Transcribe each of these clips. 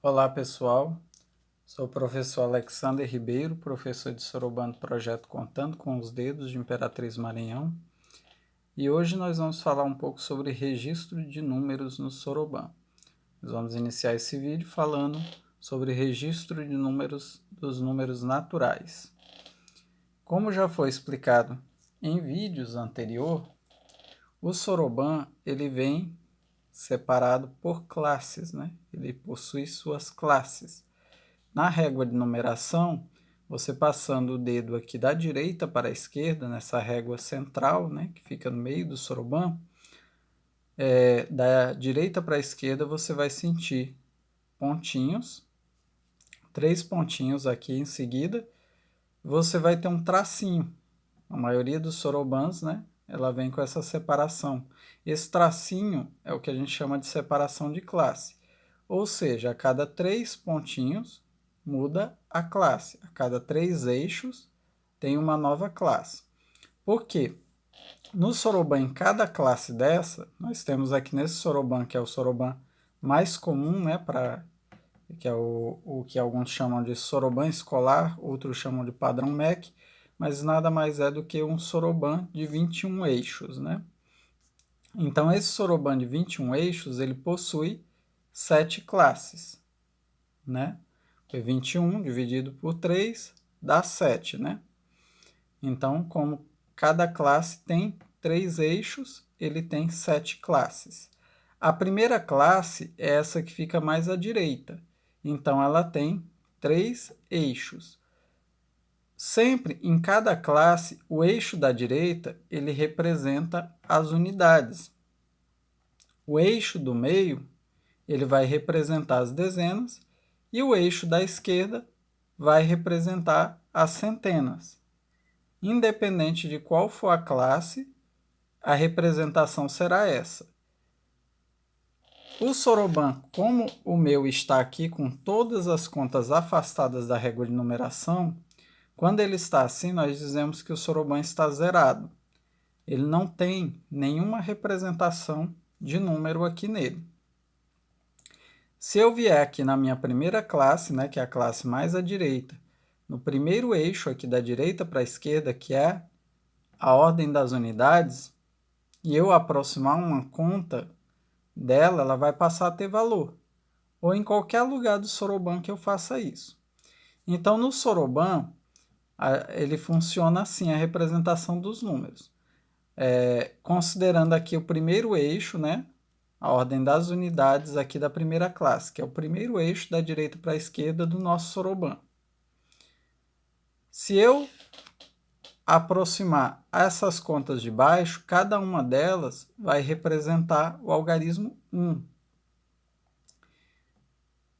Olá pessoal, sou o professor Alexander Ribeiro, professor de Soroban do projeto Contando com os Dedos de Imperatriz Maranhão, e hoje nós vamos falar um pouco sobre registro de números no Soroban. Nós vamos iniciar esse vídeo falando sobre registro de números dos números naturais. Como já foi explicado em vídeos anteriores, o Soroban ele vem separado por classes, né? Ele possui suas classes. Na régua de numeração, você passando o dedo aqui da direita para a esquerda, nessa régua central, né, que fica no meio do Soroban, da direita para a esquerda você vai sentir pontinhos, 3 pontinhos aqui em seguida, você vai ter um tracinho. A maioria dos Sorobans, né, ela vem com essa separação. Esse tracinho é o que a gente chama de separação de classe. Ou seja, a cada 3 pontinhos muda a classe. A cada 3 eixos tem uma nova classe. Por quê? No Soroban, em cada classe dessa, nós temos aqui nesse Soroban, que é o Soroban mais comum, né, que é o que alguns chamam de Soroban escolar, outros chamam de padrão MEC, mas nada mais é do que um Soroban de 21 eixos, né? Então, esse Soroban de 21 eixos, ele possui 7 classes, né? 21 dividido por 3 dá 7, né? Então, como cada classe tem 3 eixos, ele tem 7 classes. A primeira classe é essa que fica mais à direita. Então, ela tem 3 eixos. Sempre, em cada classe, o eixo da direita, ele representa as unidades. O eixo do meio, ele vai representar as dezenas, e o eixo da esquerda vai representar as centenas. Independente de qual for a classe, a representação será essa. O Soroban, como o meu está aqui com todas as contas afastadas da régua de numeração, quando ele está assim, nós dizemos que o Soroban está zerado. Ele não tem nenhuma representação de número aqui nele. Se eu vier aqui na minha primeira classe, né, que é a classe mais à direita, no primeiro eixo aqui da direita para a esquerda, que é a ordem das unidades, e eu aproximar uma conta dela, ela vai passar a ter valor. Ou em qualquer lugar do Soroban que eu faça isso. Então, no Soroban, ele funciona assim, a representação dos números. Considerando aqui o primeiro eixo, né, a ordem das unidades aqui da primeira classe, que é o primeiro eixo da direita para a esquerda do nosso Soroban. Se eu aproximar essas contas de baixo, cada uma delas vai representar o algarismo 1.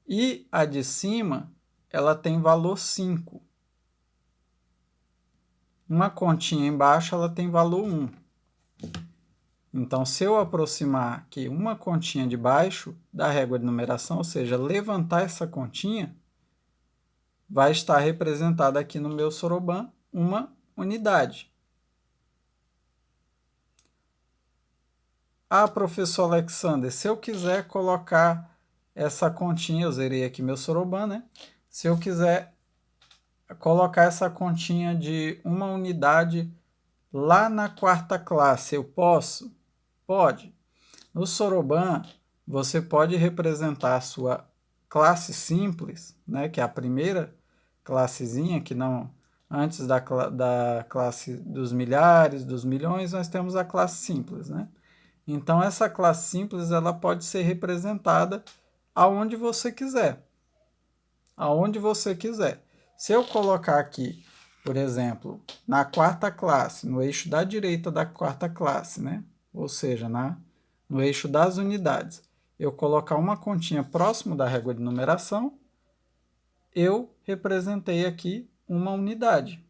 E a de cima, ela tem valor 5. Uma continha embaixo, ela tem valor 1. Então, se eu aproximar aqui uma continha de baixo da régua de numeração, ou seja, levantar essa continha, vai estar representada aqui no meu Soroban uma unidade. Ah, professor Alexander, se eu quiser colocar essa continha, eu zerei aqui meu Soroban, né? Se eu quiser colocar essa continha de uma unidade lá na quarta classe, eu posso? Pode. No Soroban, você pode representar a sua classe simples, né, que é a primeira classezinha, que não antes da classe dos milhares, dos milhões, nós temos a classe simples, né? Então, essa classe simples ela pode ser representada aonde você quiser. Aonde você quiser. Se eu colocar aqui, por exemplo, na quarta classe, no eixo da direita da quarta classe, né? Ou seja, no eixo das unidades, eu colocar uma continha próximo da régua de numeração, eu representei aqui uma unidade.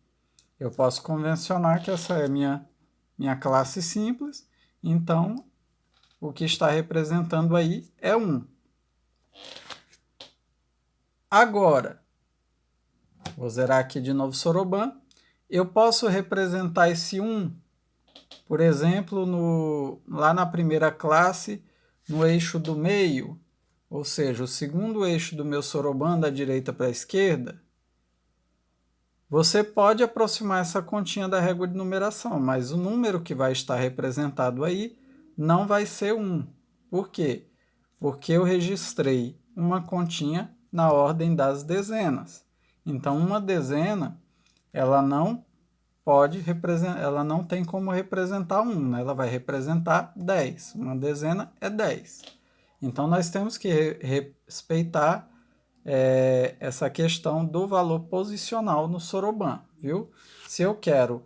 Eu posso convencionar que essa é minha classe simples, então o que está representando aí é 1. Agora, vou zerar aqui de novo Soroban, eu posso representar esse 1, por exemplo, lá na primeira classe, no eixo do meio, ou seja, o segundo eixo do meu soroban da direita para a esquerda, você pode aproximar essa continha da régua de numeração, mas o número que vai estar representado aí não vai ser 1. Por quê? Porque eu registrei uma continha na ordem das dezenas. Então, uma dezena, ela não tem como representar 1, né? Ela vai representar 10. Uma dezena é 10. Então, nós temos que respeitar essa questão do valor posicional no soroban, viu? Se eu quero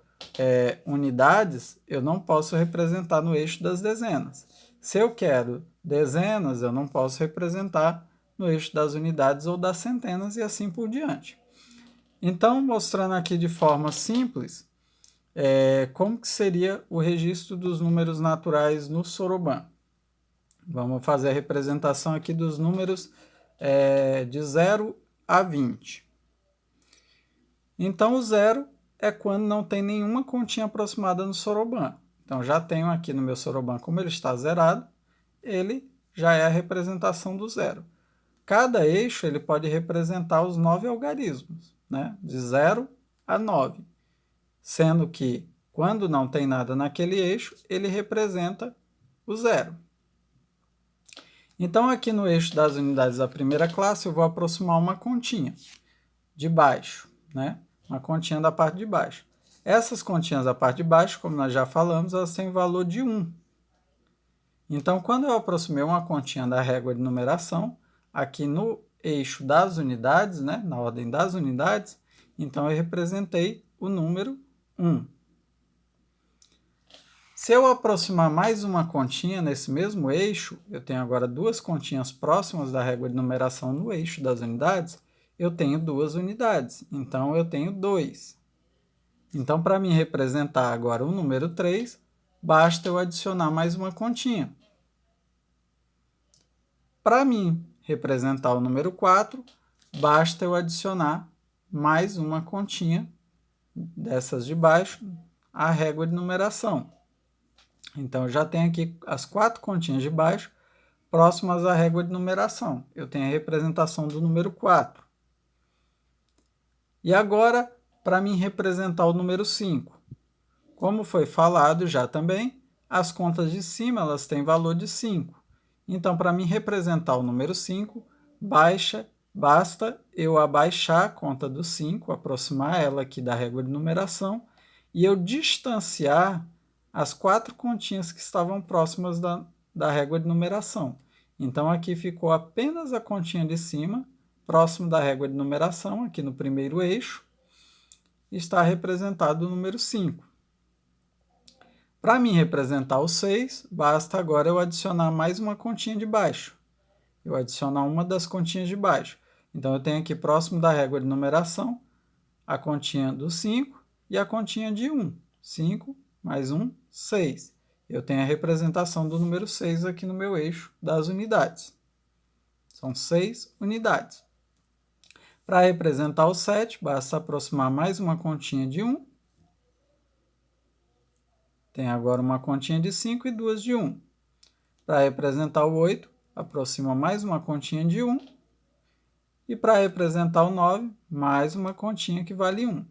unidades, eu não posso representar no eixo das dezenas. Se eu quero dezenas, eu não posso representar no eixo das unidades ou das centenas e assim por diante. Então, mostrando aqui de forma simples, como que seria o registro dos números naturais no soroban. Vamos fazer a representação aqui dos números de 0 a 20. Então, o 0 é quando não tem nenhuma continha aproximada no soroban. Então, já tenho aqui no meu soroban, como ele está zerado, ele já é a representação do 0. Cada eixo ele pode representar os 9 algarismos, né? De 0 a 9. Sendo que, quando não tem nada naquele eixo, ele representa o 0. Então, aqui no eixo das unidades da primeira classe, eu vou aproximar uma continha de baixo, né? Uma continha da parte de baixo. Essas continhas da parte de baixo, como nós já falamos, elas têm valor de 1. Então, quando eu aproximei uma continha da régua de numeração, aqui no eixo das unidades, né? Na ordem das unidades, então eu representei o número 1. Se eu aproximar mais uma continha nesse mesmo eixo, eu tenho agora duas continhas próximas da régua de numeração no eixo das unidades, eu tenho 2 unidades, então eu tenho 2. Então, para mim representar agora o número 3, basta eu adicionar mais uma continha. Para mim representar o número 4, basta eu adicionar mais uma continha dessas de baixo à régua de numeração. Então, eu já tenho aqui as 4 continhas de baixo próximas à régua de numeração. Eu tenho a representação do número 4. E agora, para mim representar o número 5. Como foi falado já também, as contas de cima elas têm valor de 5. Então, para mim representar o número 5, basta eu abaixar a conta do 5, aproximar ela aqui da régua de numeração, e eu distanciar as 4 continhas que estavam próximas da régua de numeração. Então, aqui ficou apenas a continha de cima, próximo da régua de numeração, aqui no primeiro eixo, está representado o número 5. Para mim representar o 6, basta agora eu adicionar mais uma continha de baixo. Eu adicionar uma das continhas de baixo. Então, eu tenho aqui próximo da régua de numeração a continha do 5 e a continha de 1. 5 mais 1, 6. Eu tenho a representação do número 6 aqui no meu eixo das unidades. São 6 unidades. Para representar o 7, basta aproximar mais uma continha de 1. Tem agora uma continha de 5 e 2 de 1. Para representar o 8, aproxima mais uma continha de 1. E para representar o 9, mais uma continha que vale 1.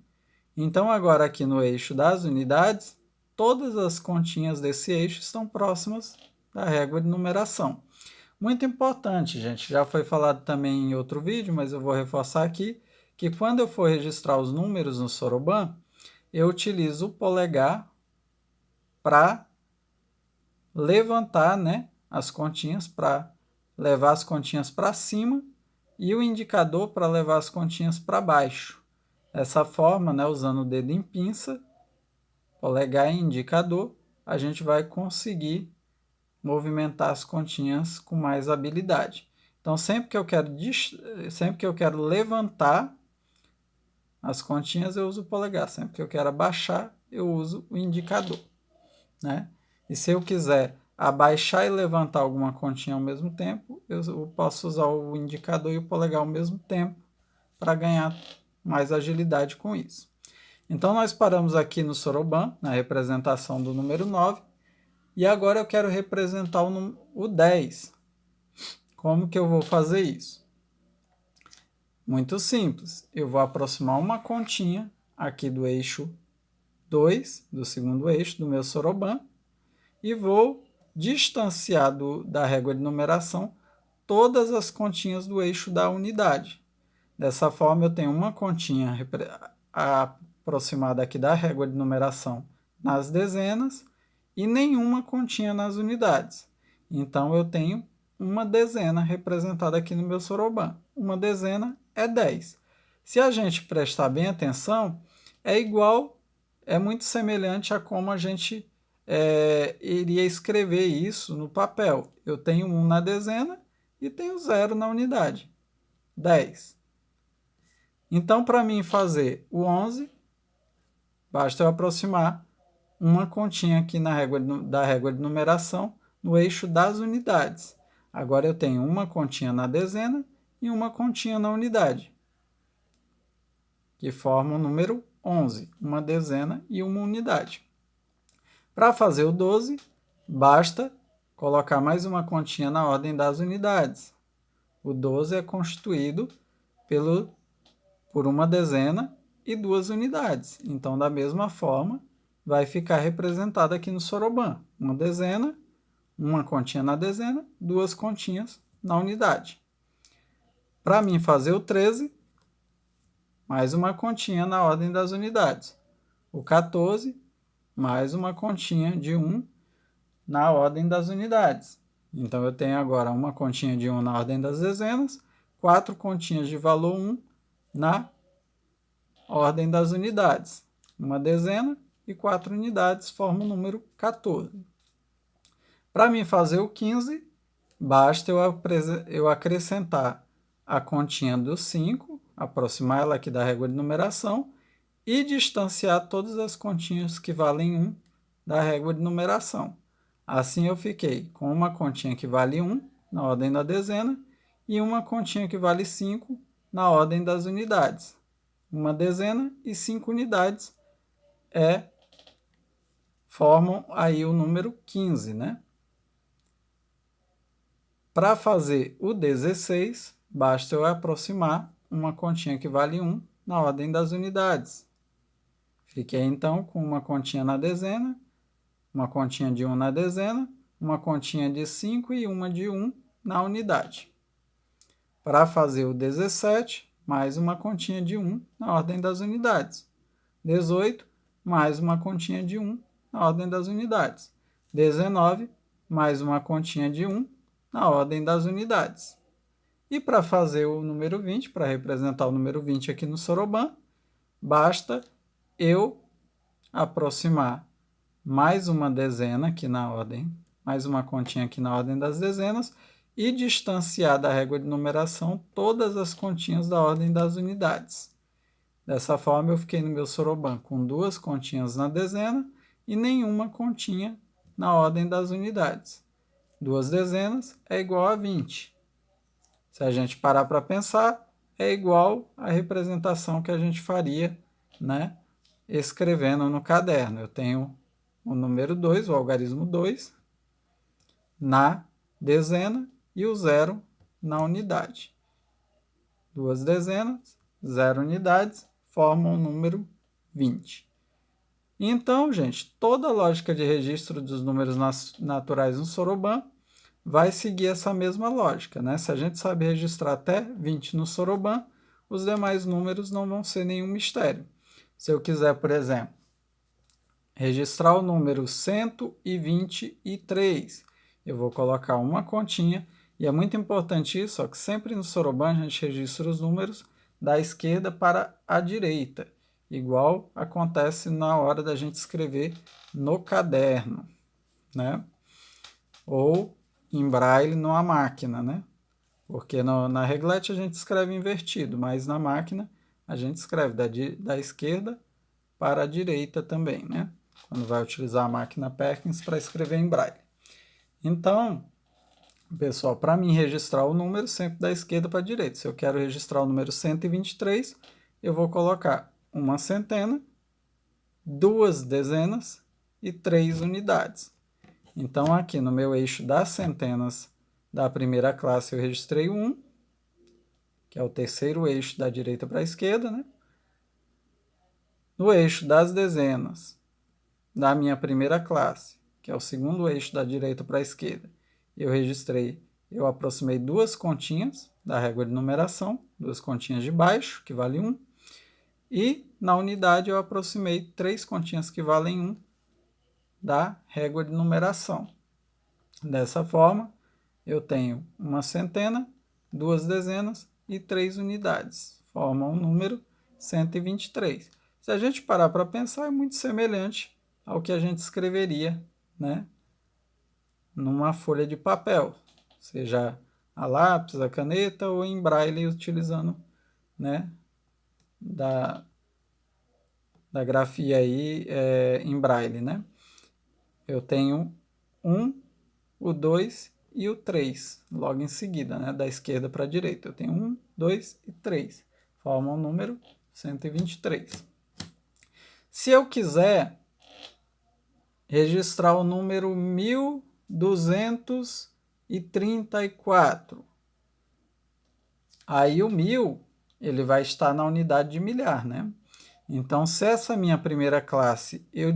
Então, agora aqui no eixo das unidades, todas as continhas desse eixo estão próximas da régua de numeração. Muito importante, gente, já foi falado também em outro vídeo, mas eu vou reforçar aqui, que quando eu for registrar os números no soroban, eu utilizo o polegar para levantar, né, as continhas, para levar as continhas para cima, e o indicador para levar as continhas para baixo. Dessa forma, né, usando o dedo em pinça, polegar e indicador, a gente vai conseguir movimentar as continhas com mais habilidade. Então, sempre que eu quero levantar as continhas, eu uso o polegar. Sempre que eu quero abaixar, eu uso o indicador, né? E se eu quiser abaixar e levantar alguma continha ao mesmo tempo, eu posso usar o indicador e o polegar ao mesmo tempo para ganhar mais agilidade com isso. Então, nós paramos aqui no soroban, na representação do número 9, e agora eu quero representar o 10. Como que eu vou fazer isso? Muito simples. Eu vou aproximar uma continha aqui do eixo 2, do segundo eixo do meu soroban, e vou distanciar da régua de numeração todas as continhas do eixo da unidade. Dessa forma, eu tenho uma continha aproximada aqui da régua de numeração nas dezenas e nenhuma continha nas unidades. Então, eu tenho uma dezena representada aqui no meu soroban. Uma dezena é 10. Se a gente prestar bem atenção, é muito semelhante a como a gente iria escrever isso no papel. Eu tenho 1 na dezena e tenho 0 na unidade. 10. Então, para mim fazer o 11, basta eu aproximar uma continha aqui da régua de numeração no eixo das unidades. Agora eu tenho uma continha na dezena e uma continha na unidade, que formam o número 11, uma dezena e uma unidade. Para fazer o 12, basta colocar mais uma continha na ordem das unidades. O 12 é constituído por uma dezena e 2 unidades. Então, da mesma forma, vai ficar representado aqui no soroban. Uma dezena, uma continha na dezena, 2 continhas na unidade. Para mim fazer o 13, mais uma continha na ordem das unidades. O 14, mais uma continha de 1 na ordem das unidades. Então, eu tenho agora uma continha de 1 na ordem das dezenas, 4 continhas de valor 1 na ordem das unidades. Uma dezena e 4 unidades formam o número 14. Para mim fazer o 15, basta eu acrescentar a continha do 5, aproximar ela aqui da régua de numeração e distanciar todas as continhas que valem 1 da régua de numeração. Assim eu fiquei com uma continha que vale 1 na ordem da dezena e uma continha que vale 5 na ordem das unidades. Uma dezena e 5 unidades formam aí o número 15, né? Para fazer o 16, basta eu aproximar uma continha que vale 1 na ordem das unidades. Fiquei então com uma continha na dezena, uma continha de 1 na dezena, uma continha de 5 e uma de 1 na unidade. Para fazer o 17, mais uma continha de 1 na ordem das unidades. 18, mais uma continha de 1 na ordem das unidades. 19, mais uma continha de 1 na ordem das unidades. E para fazer o número 20, para representar o número 20 aqui no soroban, basta eu aproximar mais uma dezena aqui na ordem, mais uma continha aqui na ordem das dezenas e distanciar da régua de numeração todas as continhas da ordem das unidades. Dessa forma, eu fiquei no meu soroban com 2 continhas na dezena e nenhuma continha na ordem das unidades. 2 dezenas é igual a 20. Se a gente parar para pensar, é igual à representação que a gente faria, né, escrevendo no caderno. Eu tenho o número 2, o algarismo 2, na dezena e o 0 na unidade. 2 dezenas, 0 unidades, formam o número 20. Então, gente, toda a lógica de registro dos números naturais no soroban vai seguir essa mesma lógica, né? Se a gente sabe registrar até 20 no soroban, os demais números não vão ser nenhum mistério. Se eu quiser, por exemplo, registrar o número 123, eu vou colocar uma continha, e é muito importante isso, ó, que sempre no soroban a gente registra os números da esquerda para a direita, igual acontece na hora da gente escrever no caderno, né? Ou em braille numa máquina, né? Porque na reglete a gente escreve invertido, mas na máquina a gente escreve da esquerda para a direita também, né? Quando vai utilizar a máquina Perkins para escrever em braille. Então, pessoal, para mim registrar o número sempre da esquerda para a direita. Se eu quero registrar o número 123, eu vou colocar uma centena, 2 dezenas e 3 unidades. Então, aqui no meu eixo das centenas da primeira classe eu registrei o 1, que é o terceiro eixo da direita para a esquerda, né? No eixo das dezenas da minha primeira classe, que é o segundo eixo da direita para a esquerda, eu aproximei duas continhas da régua de numeração, duas continhas de baixo, que vale 1, e na unidade eu aproximei 3 continhas que valem 1 da régua de numeração. Dessa forma, eu tenho uma centena, 2 dezenas e 3 unidades. Formam um número 123. Se a gente parar para pensar, é muito semelhante ao que a gente escreveria, né, numa folha de papel, seja a lápis, a caneta ou em braille, utilizando, né, da grafia aí em braille, né? Eu tenho 1, o 2 e o 3, logo em seguida, né, da esquerda para a direita. Eu tenho 1, 2 e 3, formam o número 123. Se eu quiser registrar o número 1234, aí o 1000 ele vai estar na unidade de milhar, né? Então, se essa minha primeira classe, eu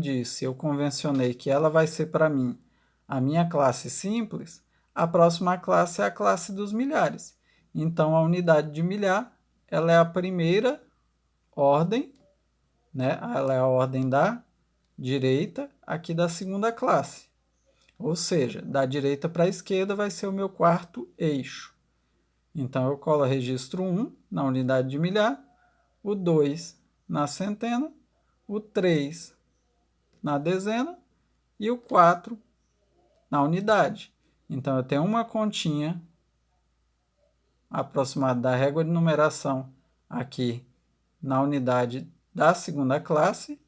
convencionei que ela vai ser para mim a minha classe simples, a próxima classe é a classe dos milhares. Então, a unidade de milhar, ela é a primeira ordem, né? Ela é a ordem da direita aqui da segunda classe. Ou seja, da direita para a esquerda vai ser o meu quarto eixo. Então, eu colo registro 1 na unidade de milhar, o 2 na centena, o 3 na dezena e o 4 na unidade. Então, eu tenho uma continha aproximada da régua de numeração aqui na unidade da segunda classe.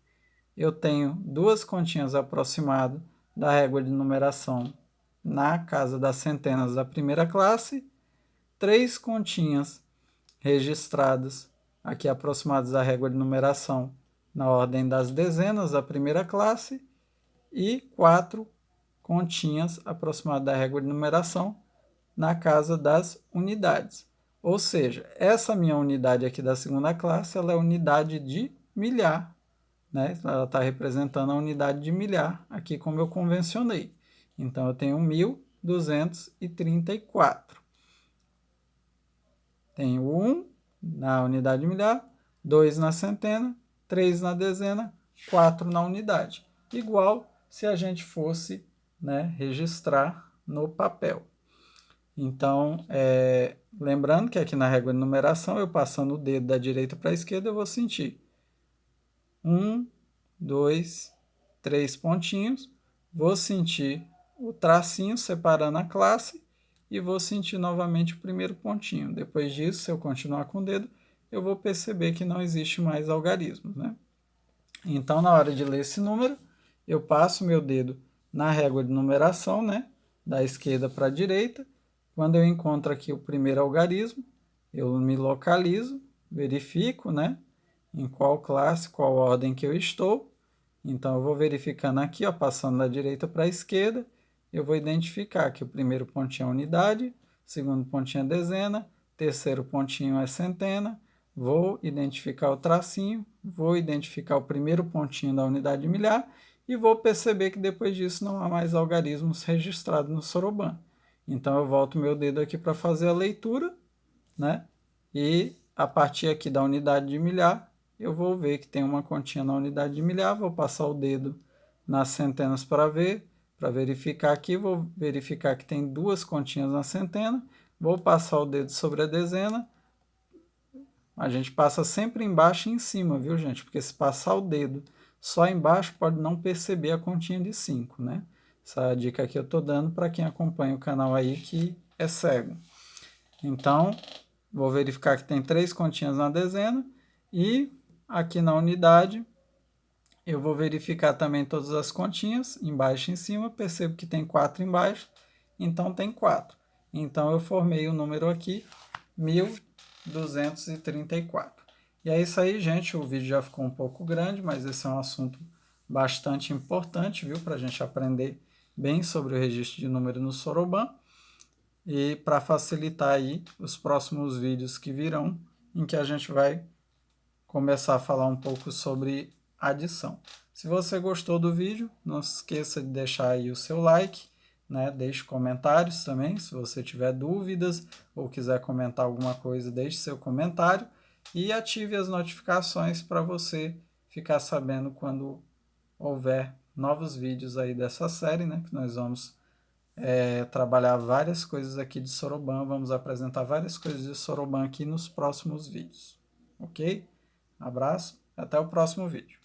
Eu tenho duas continhas aproximadas da régua de numeração na casa das centenas da primeira classe, 3 continhas registradas aqui aproximadas da régua de numeração na ordem das dezenas da primeira classe e 4 continhas aproximadas da régua de numeração na casa das unidades. Ou seja, essa minha unidade aqui da segunda classe, ela é unidade de milhar, né? Ela está representando a unidade de milhar aqui como eu convencionei. Então, eu tenho 1234. Tenho 1 na unidade de milhar, 2 na centena, 3 na dezena, 4 na unidade. Igual se a gente fosse, né, registrar no papel. Então, lembrando que aqui na régua de numeração, eu passando o dedo da direita para a esquerda, eu vou sentir 1, 2, 3 pontinhos, vou sentir o tracinho separando a classe e vou sentir novamente o primeiro pontinho. Depois disso, se eu continuar com o dedo, eu vou perceber que não existe mais algarismos, né? Então, na hora de ler esse número, eu passo meu dedo na régua de numeração, né, da esquerda para a direita. Quando eu encontro aqui o primeiro algarismo, eu me localizo, verifico, né, em qual classe, qual ordem que eu estou. Então, eu vou verificando aqui, ó, passando da direita para a esquerda, eu vou identificar que o primeiro pontinho é unidade, o segundo pontinho é dezena, terceiro pontinho é centena, vou identificar o tracinho, vou identificar o primeiro pontinho da unidade de milhar e vou perceber que depois disso não há mais algarismos registrados no Soroban. Então, eu volto meu dedo aqui para fazer a leitura, né? E a partir aqui da unidade de milhar, eu vou ver que tem uma continha na unidade de milhar, vou passar o dedo nas centenas para verificar aqui, vou verificar que tem 2 continhas na centena, vou passar o dedo sobre a dezena, a gente passa sempre embaixo e em cima, viu, gente? Porque se passar o dedo só embaixo, pode não perceber a continha de 5, né? Essa dica aqui eu estou dando para quem acompanha o canal aí que é cego. Então, vou verificar que tem 3 continhas na dezena e aqui na unidade eu vou verificar também todas as continhas, embaixo e em cima, percebo que tem 4 embaixo, então tem 4. Então eu formei o número aqui, 1234. E é isso aí, gente, o vídeo já ficou um pouco grande, mas esse é um assunto bastante importante, viu, para a gente aprender bem sobre o registro de número no Soroban. e para facilitar aí os próximos vídeos que virão, em que a gente vai começar a falar um pouco sobre adição. Se você gostou do vídeo, não se esqueça de deixar aí o seu like, né? Deixe comentários também, se você tiver dúvidas ou quiser comentar alguma coisa, deixe seu comentário e ative as notificações para você ficar sabendo quando houver novos vídeos aí dessa série, né? Que nós vamos trabalhar várias coisas aqui de Soroban, vamos apresentar várias coisas de Soroban aqui nos próximos vídeos, ok? Abraço, até o próximo vídeo.